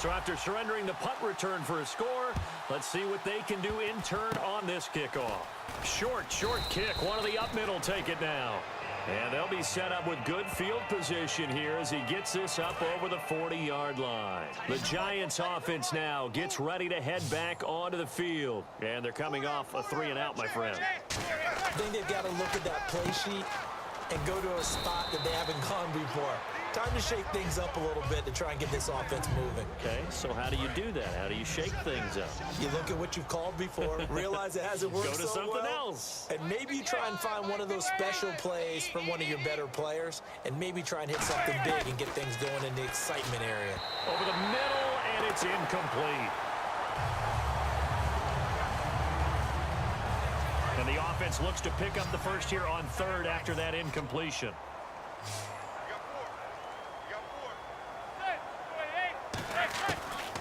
So after surrendering the punt return for a score, let's see what they can do in turn on this kickoff. Short kick. One of the up middle take it now. And they'll be set up with good field position here as he gets this up over the 40-yard line. The Giants offense now gets ready to head back onto the field. And they're coming off a 3-and-out, my friend. I think they've got to look at that play sheet and go to a spot that they haven't gone before. Time to shake things up a little bit to try and get this offense moving. Okay, so how do you do that? How do you shake things up? You look at what you've called before, realize it hasn't worked so well. Go to something else. And maybe you try and find one of those special plays from one of your better players, and maybe try and hit something big and get things going in the excitement area. Over the middle, and it's incomplete. And the offense looks to pick up the first here on third after that incompletion.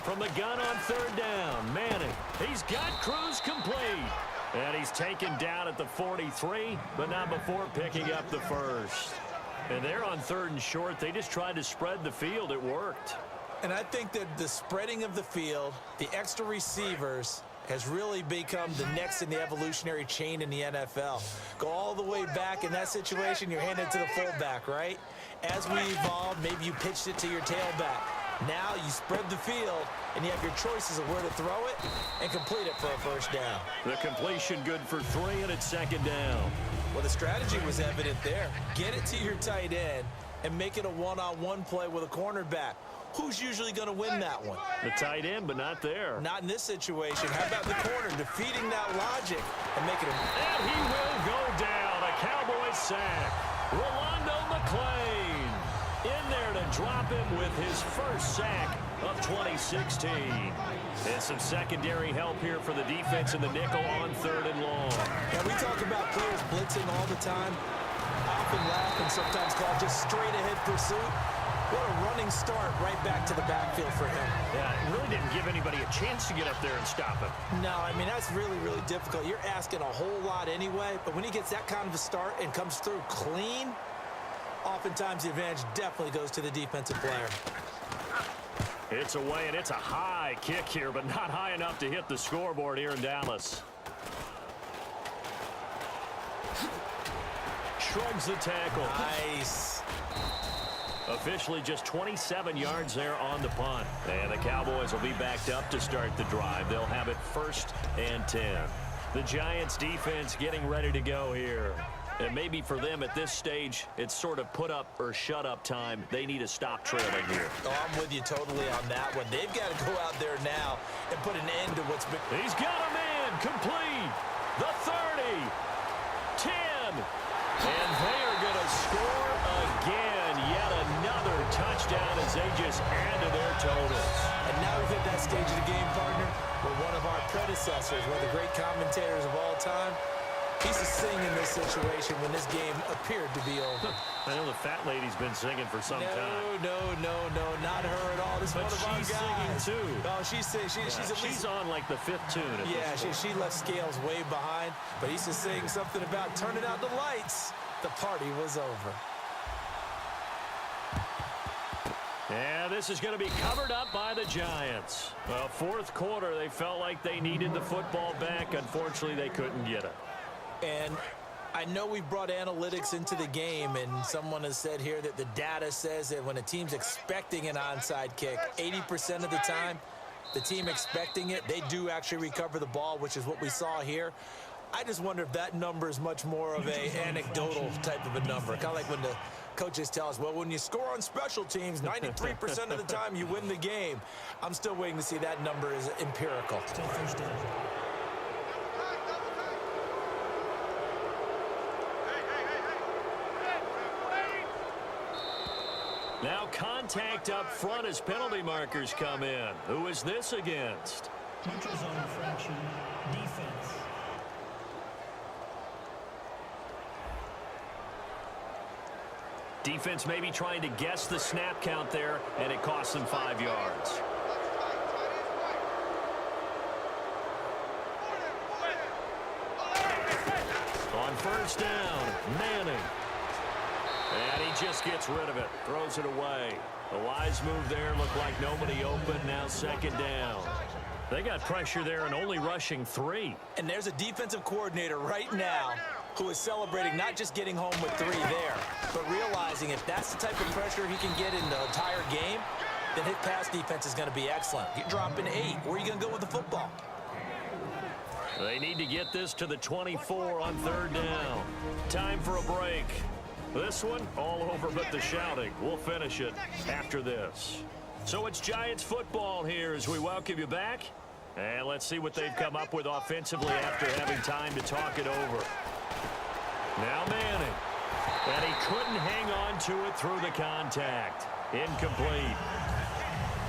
From the gun on third down, Manning. He's got Cruz complete. And he's taken down at the 43, but not before picking up the first. And they're on third and short. They just tried to spread the field. It worked. And I think that the spreading of the field, the extra receivers, has really become the next in the evolutionary chain in the NFL. Go all the way back in that situation, you're handed to the fullback, right? As we evolved, maybe you pitched it to your tailback. Now you spread the field, and you have your choices of where to throw it and complete it for a first down. The completion good for 3, and it's second down. Well, the strategy was evident there. Get it to your tight end and make it a one-on-one play with a cornerback. Who's usually going to win that one? The tight end, but not there. Not in this situation. How about the corner defeating that logic and making it? And he will go down. A Cowboys sack. Rolando McClain in there to drop him with his first sack of 2016. And some secondary help here for the defense in the nickel on third and long. Yeah, we talk about players blitzing all the time. I often laugh and sometimes call it just straight ahead pursuit. What a running start right back to the backfield for him. Yeah, it really didn't give anybody a chance to get up there and stop him. No, I mean, that's really, really difficult. You're asking a whole lot anyway, but when he gets that kind of a start and comes through clean, oftentimes the advantage definitely goes to the defensive player. It's away, and it's a high kick here, but not high enough to hit the scoreboard here in Dallas. Shrugs the tackle. Nice. Officially just 27 yards there on the punt. And the Cowboys will be backed up to start the drive. They'll have it 1st and 10. The Giants defense getting ready to go here. And maybe for them at this stage, it's sort of put up or shut up time. They need to stop trailing here. Oh, I'm with you totally on that one. They've got to go out there now and put an end to what's been. He's got a man complete. The 30. 10. And they are going to score again. Yet another touchdown as they just add to their totals. And now we've hit that stage of the game, partner, where one of our predecessors, one of the great commentators of all time, he's to sing in this situation when this game appeared to be over. I know the fat lady's been singing for some time. No, not her at all. This is one of our guys. Singing too. Oh, she's singing. She's on like the 5th tune. She left Scales way behind, but he's just saying something about turning out the lights. The party was over. Yeah, this is going to be covered up by the Giants. Well, 4th quarter, they felt like they needed the football back. Unfortunately, they couldn't get it. And I know we brought analytics into the game, and someone has said here that the data says that when a team's expecting an onside kick, 80% of the time, the team expecting it, they do actually recover the ball, which is what we saw here. I just wonder if that number is much more of a anecdotal type of a number. Kind of like when the coaches tell us, well, when you score on special teams, 93% of the time you win the game. I'm still waiting to see that number is empirical. Still first down. Now contact up front as penalty markers come in. Who is this against? Neutral zone infraction, defense. Defense maybe trying to guess the snap count there, and it costs them 5 yards. On first down, Manning. And he just gets rid of it, throws it away. A wise move there. Looked like nobody open. Now second down. They got pressure there and only rushing 3. And there's a defensive coordinator right now who is celebrating not just getting home with 3 there, but realizing if that's the type of pressure he can get in the entire game, then his pass defense is going to be excellent. You're dropping 8. Where are you going to go with the football? They need to get this to the 24 on third down. Time for a break. This one, all over but the shouting. We'll finish it after this. So it's Giants football here as we welcome you back. And let's see what they've come up with offensively after having time to talk it over. Now Manning. And he couldn't hang on to it through the contact. Incomplete.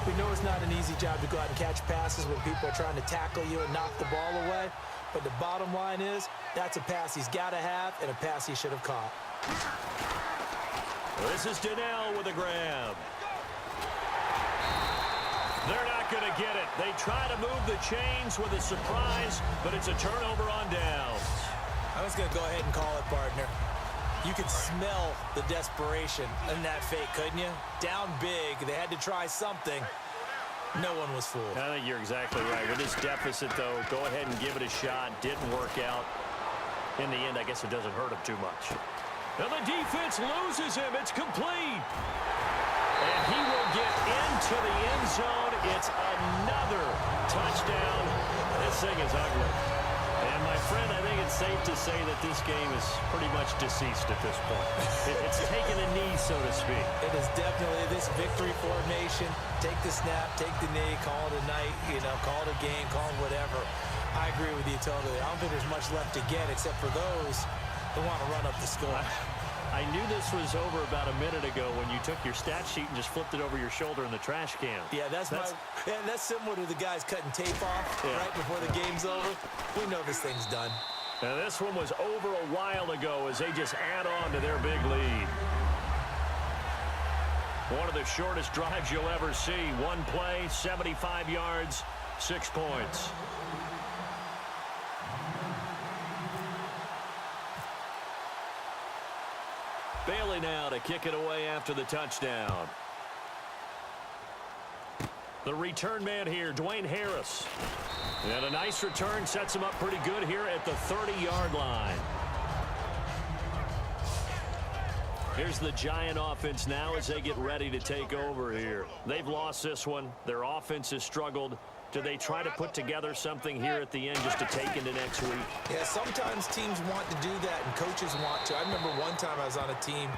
We know it's not an easy job to go out and catch passes when people are trying to tackle you and knock the ball away. But the bottom line is, that's a pass he's got to have and a pass he should have caught. This is Donnell with a grab. They're not going to get it. They try to move the chains with a surprise, but it's a turnover on downs. I was going to go ahead and call it, partner. You could smell the desperation in that fake, couldn't you? Down big. They had to try something. No one was fooled. I think you're exactly right. With this deficit, though, go ahead and give it a shot. Didn't work out. In the end, I guess it doesn't hurt him too much. Now the defense loses him. It's complete. And he will get into the end zone. It's another touchdown. This thing is ugly. And, my friend, I think it's safe to say that this game is pretty much deceased at this point. It's taken a knee, so to speak. It is definitely this victory formation. Take the snap, take the knee, call it a night, call it a game, call it whatever. I agree with you totally. I don't think there's much left to get except for those who want to run up the score. I knew this was over about a minute ago when you took your stat sheet and just flipped it over your shoulder in the trash can. Yeah, that's similar to the guys cutting tape off right before the game's over. We know this thing's done. Now this one was over a while ago as they just add on to their big lead. One of the shortest drives you'll ever see. One play, 75 yards, 6 points. Bailey now to kick it away after the touchdown. The return man here, Dwayne Harris. And a nice return sets him up pretty good here at the 30-yard line. Here's the Giant offense now as they get ready to take over here. They've lost this one. Their offense has struggled. Do they try to put together something here at the end just to take into next week? Yeah, sometimes teams want to do that and coaches want to. I remember one time I was on a team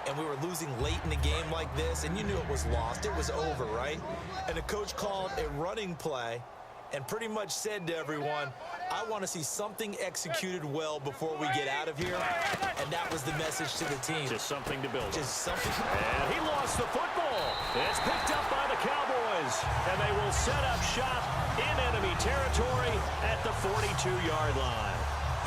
and we were losing late in the game like this, and you knew it was lost. It was over, right? And the coach called a running play and pretty much said to everyone, I want to see something executed well before we get out of here. And that was the message to the team. Just something to build. Just something. And he lost the football. It's picked up by the Cowboys. And they will set up shop in enemy territory at the 42-yard line.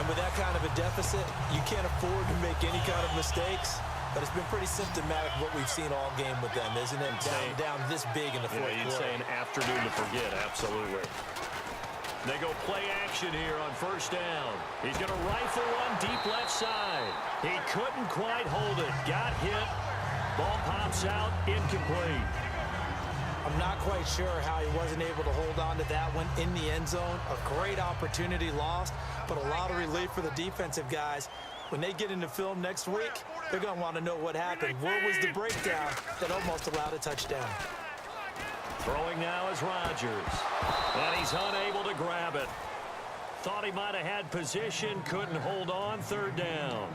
And with that kind of a deficit, you can't afford to make any kind of mistakes. But it's been pretty symptomatic of what we've seen all game with them, isn't it? Down this big in the fourth quarter. You'd say an afternoon to forget, absolutely. They go play action here on first down. He's going to rifle one deep left side. He couldn't quite hold it. Got hit. Ball pops out, incomplete. I'm not quite sure how he wasn't able to hold on to that one in the end zone. A great opportunity lost, but a lot of relief for the defensive guys. When they get into film next week, they're going to want to know what happened. Where was the breakdown that almost allowed a touchdown? Throwing now is Rodgers. And he's unable to grab it. Thought he might have had position, couldn't hold on, third down.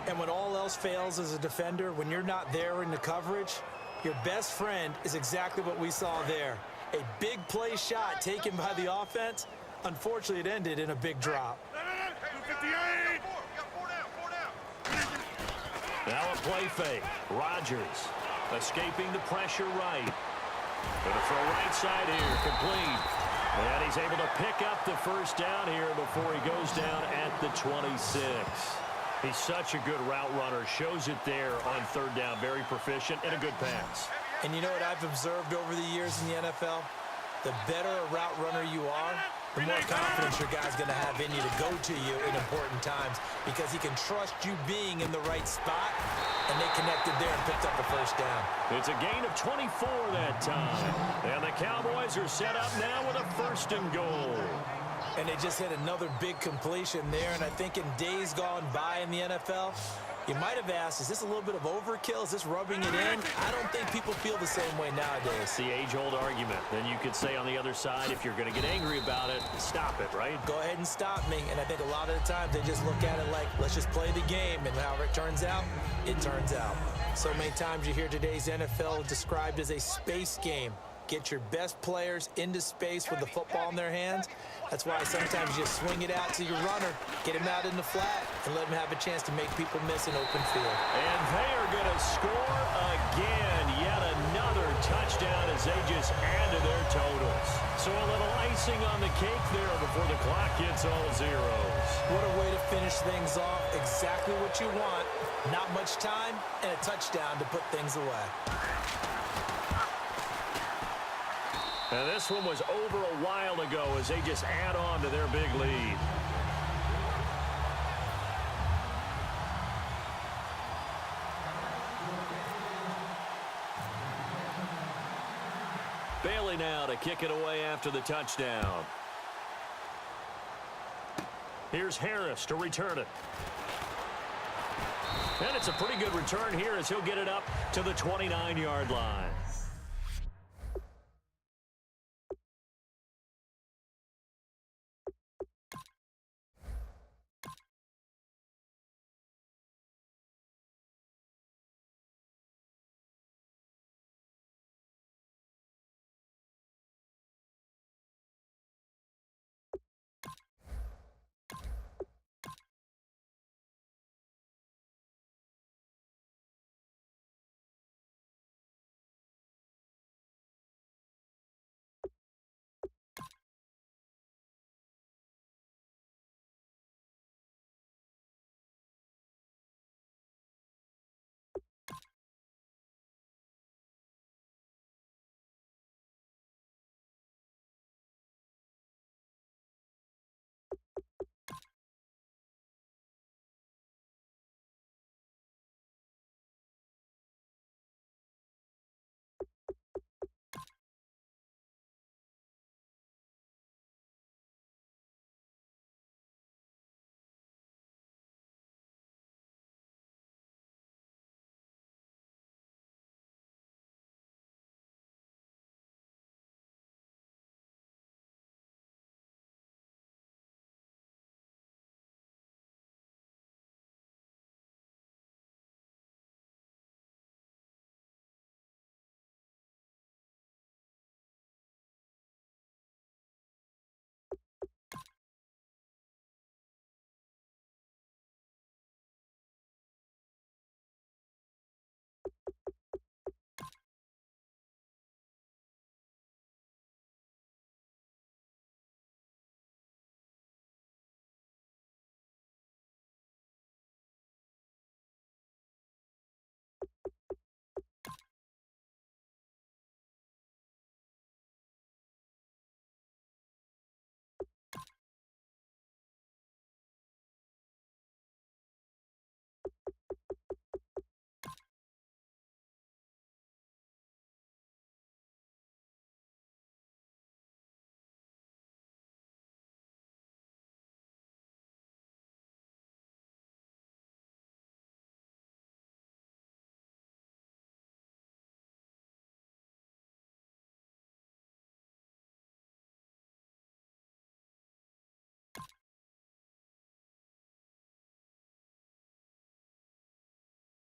And when all else fails as a defender, when you're not there in the coverage, your best friend is exactly what we saw there. A big play shot taken by the offense. Unfortunately, it ended in a big drop. Now a play fake. Rodgers escaping the pressure right. Going to throw right side here, complete. And he's able to pick up the first down here before he goes down at the 26. He's such a good route runner. Shows it there on third down. Very proficient and a good pass. And you know what I've observed over the years in the NFL? The better a route runner you are, the more confidence your guy's going to have in you to go to you in important times because he can trust you being in the right spot, and they connected there and picked up the first down. It's a gain of 24 that time. And the Cowboys are set up now with a 1st and goal. And they just hit another big completion there. And I think in days gone by in the NFL, you might have asked, is this a little bit of overkill? Is this rubbing it in? I don't think people feel the same way nowadays. The age-old argument. Then you could say on the other side, if you're going to get angry about it, stop it, right? Go ahead and stop me. And I think a lot of the times they just look at it like, let's just play the game. And however it turns out, it turns out. So many times you hear today's NFL described as a space game. Get your best players into space with the football in their hands. That's why sometimes you just swing it out to your runner, get him out in the flat, and let him have a chance to make people miss an open field. And they are going to score again. Yet another touchdown as they just add to their totals. So a little icing on the cake there before the clock hits all zeros. What a way to finish things off. Exactly what you want. Not much time and a touchdown to put things away. And this one was over a while ago as they just add on to their big lead. Bailey now to kick it away after the touchdown. Here's Harris to return it. And it's a pretty good return here as he'll get it up to the 29-yard line.